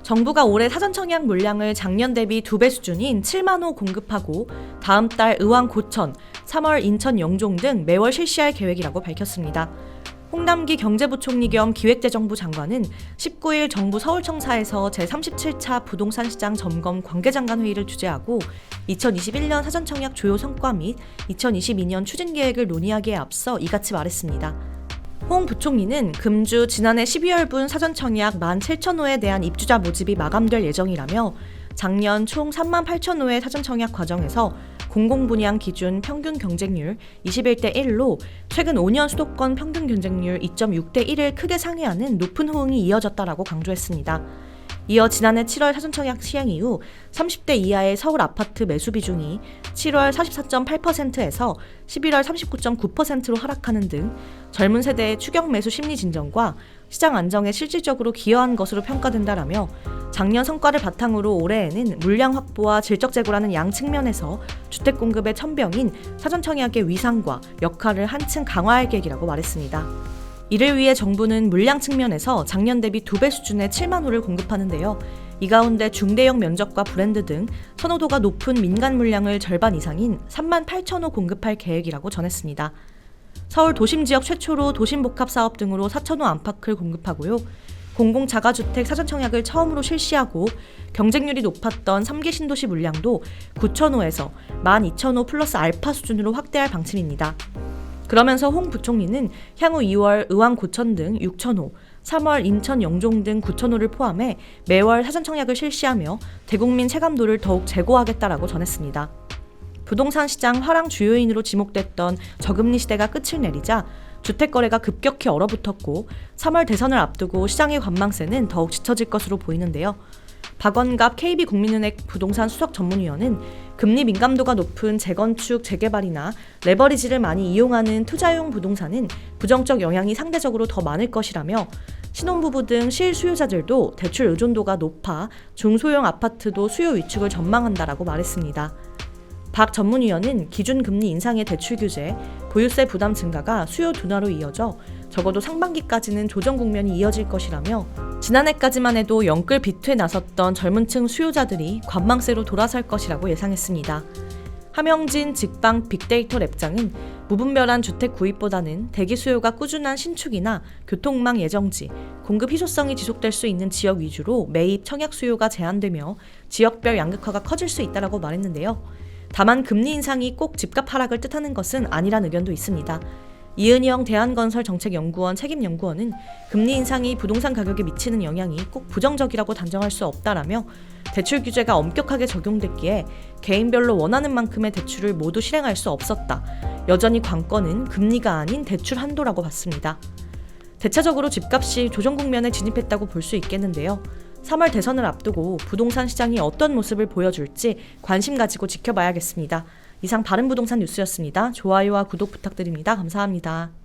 정부가 올해 사전청약 물량을 작년 대비 2배 수준인 7만 호 공급하고 다음 달 의왕 고천, 3월 인천 영종 등 매월 실시할 계획이라고 밝혔습니다. 홍남기 경제부총리 겸 기획재정부 장관은 19일 정부 서울청사에서 제37차 부동산 시장 점검 관계장관 회의를 주재하고 2021년 사전청약 주요 성과 및 2022년 추진계획을 논의하기에 앞서 이같이 말했습니다. 홍 부총리는 금주 지난해 12월분 사전청약 17,000호에 대한 입주자 모집이 마감될 예정이라며 작년 총 38,000호의 사전청약 과정에서 공공분양 기준 평균 경쟁률 21대 1로 최근 5년 수도권 평균 경쟁률 2.6대 1을 크게 상회하는 높은 호응이 이어졌다라고 강조했습니다. 이어 지난해 7월 사전청약 시행 이후 30대 이하의 서울 아파트 매수 비중이 7월 44.8%에서 11월 39.9%로 하락하는 등 젊은 세대의 추격 매수 심리 진정과 시장 안정에 실질적으로 기여한 것으로 평가된다라며 작년 성과를 바탕으로 올해에는 물량 확보와 질적 재고라는 양 측면에서 주택 공급의 천병인 사전청약의 위상과 역할을 한층 강화할 계획이라고 말했습니다. 이를 위해 정부는 물량 측면에서 작년 대비 2배 수준의 7만 호를 공급하는데요. 이 가운데 중대형 면적과 브랜드 등 선호도가 높은 민간 물량을 절반 이상인 3만 8천 호 공급할 계획이라고 전했습니다. 서울 도심 지역 최초로 도심복합 사업 등으로 4천 호 안팎을 공급하고요. 공공자가주택 사전청약을 처음으로 실시하고 경쟁률이 높았던 3기 신도시 물량도 9천 호에서 12,000호 플러스 알파 수준으로 확대할 방침입니다. 그러면서 홍 부총리는 향후 2월 의왕 고천 등 6,000호, 3월 인천 영종 등 9,000호를 포함해 매월 사전청약을 실시하며 대국민 체감도를 더욱 제고하겠다라고 전했습니다. 부동산 시장 화랑 주요인으로 지목됐던 저금리 시대가 끝을 내리자 주택 거래가 급격히 얼어붙었고 3월 대선을 앞두고 시장의 관망세는 더욱 짙어질 것으로 보이는데요. 박원갑 KB국민은행 부동산 수석 전문위원은 금리 민감도가 높은 재건축, 재개발이나 레버리지를 많이 이용하는 투자용 부동산은 부정적 영향이 상대적으로 더 많을 것이라며 신혼부부 등 실수요자들도 대출 의존도가 높아 중소형 아파트도 수요 위축을 전망한다라고 말했습니다. 박 전문위원은 기준금리 인상의 대출 규제, 보유세 부담 증가가 수요 둔화로 이어져 적어도 상반기까지는 조정 국면이 이어질 것이라며 지난해까지만 해도 영끌 비투에 나섰던 젊은층 수요자들이 관망세로 돌아설 것이라고 예상했습니다. 함영진 직방 빅데이터 랩장은 무분별한 주택 구입보다는 대기 수요가 꾸준한 신축이나 교통망 예정지, 공급 희소성이 지속될 수 있는 지역 위주로 매입 청약 수요가 제한되며 지역별 양극화가 커질 수 있다고 말했는데요. 다만 금리 인상이 꼭 집값 하락을 뜻하는 것은 아니란 의견도 있습니다. 이은영 대한건설정책연구원 책임연구원은 금리 인상이 부동산 가격에 미치는 영향이 꼭 부정적이라고 단정할 수 없다라며 대출 규제가 엄격하게 적용됐기에 개인별로 원하는 만큼의 대출을 모두 실행할 수 없었다. 여전히 관건은 금리가 아닌 대출 한도라고 봤습니다. 대체적으로 집값이 조정 국면에 진입했다고 볼 수 있겠는데요. 3월 대선을 앞두고 부동산 시장이 어떤 모습을 보여줄지 관심 가지고 지켜봐야겠습니다. 이상 바른부동산 뉴스였습니다. 좋아요와 구독 부탁드립니다. 감사합니다.